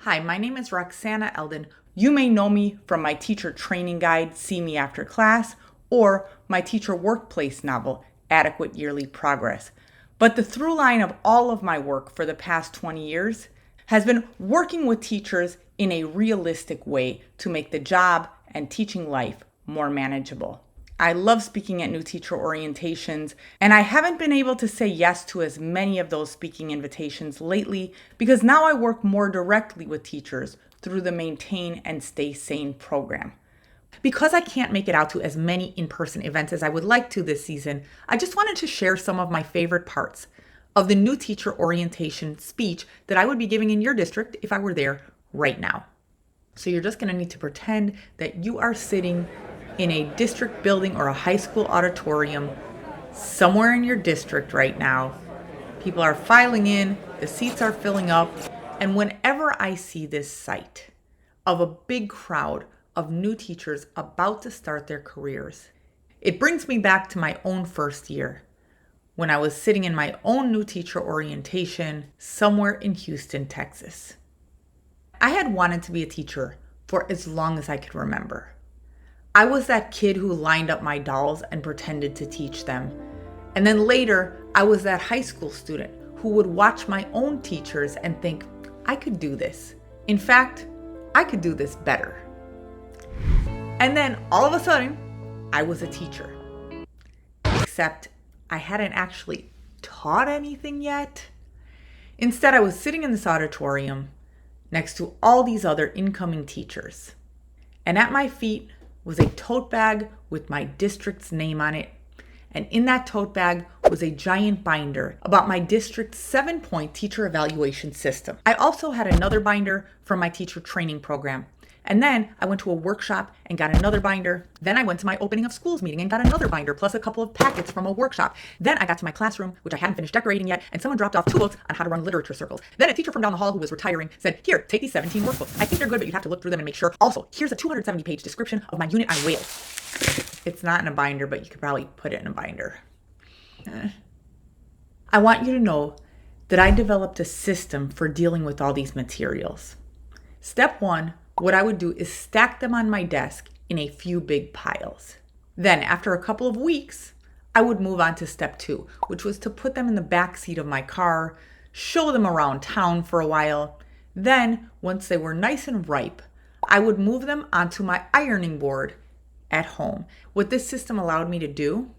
Hi, my name is Roxana Eldon. You may know me from my teacher training guide, See Me After Class, or my teacher workplace novel, Adequate Yearly Progress. But the through line of all of my work for the past 20 years has been working with teachers in a realistic way to make the job and teaching life more manageable. I love speaking at new teacher orientations, and I haven't been able to say yes to as many of those speaking invitations lately because now I work more directly with teachers through the Maintain and Stay Sane program. Because I can't make it out to as many in-person events as I would like to this season, I just wanted to share some of my favorite parts of the new teacher orientation speech that I would be giving in your district if I were there right now. So you're just going to need to pretend that you are sitting in a district building or a high school auditorium somewhere in your district right now. People are filing in, the seats are filling up, and whenever I see this sight of a big crowd of new teachers about to start their careers, it brings me back to my own first year when I was sitting in my own new teacher orientation somewhere in Houston, Texas. I had wanted to be a teacher for as long as I could remember. I was that kid who lined up my dolls and pretended to teach them. And then later, I was that high school student who would watch my own teachers and think, I could do this. In fact, I could do this better. And then all of a sudden, I was a teacher. Except I hadn't actually taught anything yet. Instead, I was sitting in this auditorium next to all these other incoming teachers. And at my feet was a tote bag with my district's name on it. And in that tote bag was a giant binder about my district's 7-point teacher evaluation system. I also had another binder from my teacher training program. And then I went to a workshop and got another binder. Then I went to my opening of schools meeting and got another binder, plus a couple of packets from a workshop. Then I got to my classroom, which I hadn't finished decorating yet, and someone dropped off 2 books on how to run literature circles. Then a teacher from down the hall who was retiring said, here, take these 17 workbooks. I think they're good, but you have to look through them and make sure. Also, here's a 270-page description of my unit on whales. It's not in a binder, but you could probably put it in a binder. I want you to know that I developed a system for dealing with all these materials. Step 1, what I would do is stack them on my desk in a few big piles. Then, after a couple of weeks, I would move on to step 2, which was to put them in the back seat of my car, show them around town for a while. Then, once they were nice and ripe, I would move them onto my ironing board at home. What this system allowed me to do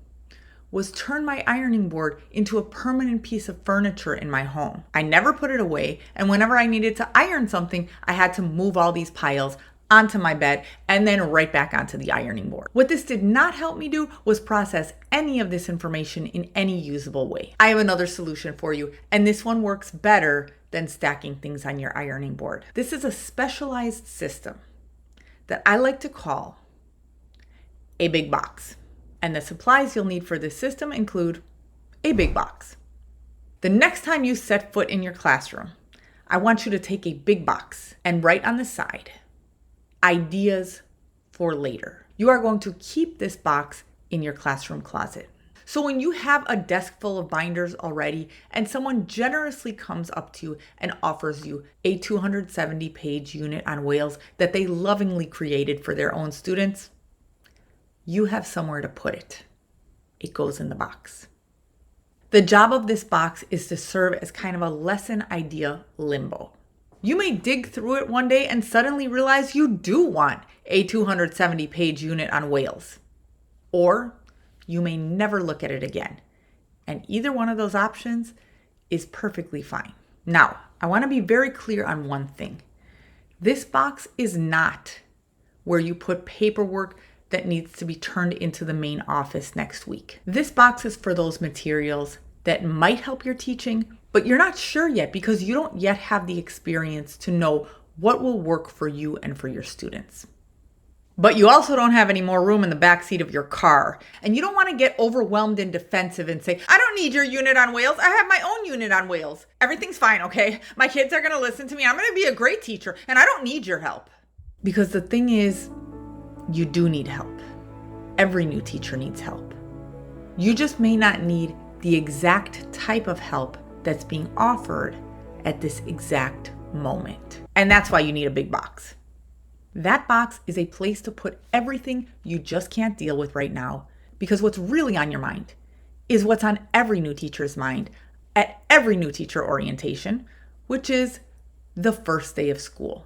was turn my ironing board into a permanent piece of furniture in my home. I never put it away, and whenever I needed to iron something, I had to move all these piles onto my bed and then right back onto the ironing board. What this did not help me do was process any of this information in any usable way. I have another solution for you, and this one works better than stacking things on your ironing board. This is a specialized system that I like to call a big box. And the supplies you'll need for this system include a big box. The next time you set foot in your classroom, I want you to take a big box and write on the side, ideas for later. You are going to keep this box in your classroom closet. So when you have a desk full of binders already and someone generously comes up to you and offers you a 270-page unit on whales that they lovingly created for their own students, you have somewhere to put it. It goes in the box. The job of this box is to serve as kind of a lesson idea limbo. You may dig through it one day and suddenly realize you do want a 270-page unit on whales. Or you may never look at it again. And either one of those options is perfectly fine. Now, I want to be very clear on one thing. This box is not where you put paperwork that needs to be turned into the main office next week. This box is for those materials that might help your teaching, but you're not sure yet because you don't yet have the experience to know what will work for you and for your students. But you also don't have any more room in the back seat of your car, and you don't want to get overwhelmed and defensive and say, I don't need your unit on whales. I have my own unit on whales. Everything's fine, okay? My kids are going to listen to me. I'm going to be a great teacher, and I don't need your help. Because the thing is, you do need help. Every new teacher needs help. You just may not need the exact type of help that's being offered at this exact moment. And that's why you need a big box. That box is a place to put everything you just can't deal with right now, because what's really on your mind is what's on every new teacher's mind at every new teacher orientation, which is the first day of school.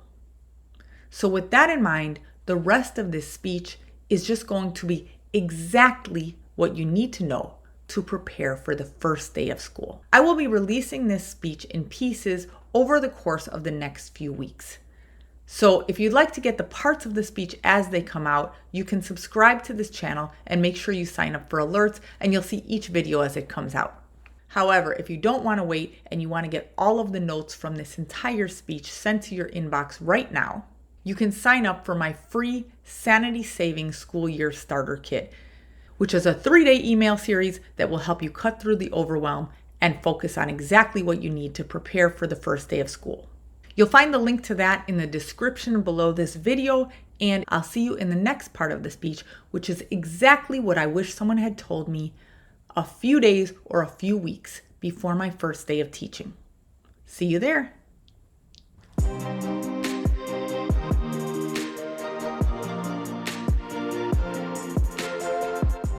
So with that in mind, the rest of this speech is just going to be exactly what you need to know to prepare for the first day of school. I will be releasing this speech in pieces over the course of the next few weeks. So if you'd like to get the parts of the speech as they come out, you can subscribe to this channel and make sure you sign up for alerts, and you'll see each video as it comes out. However, if you don't want to wait and you want to get all of the notes from this entire speech sent to your inbox right now, you can sign up for my free Sanity Saving School Year Starter Kit, which is a 3-day email series that will help you cut through the overwhelm and focus on exactly what you need to prepare for the first day of school. You'll find the link to that in the description below this video, and I'll see you in the next part of the speech, which is exactly what I wish someone had told me a few days or a few weeks before my first day of teaching. See you there.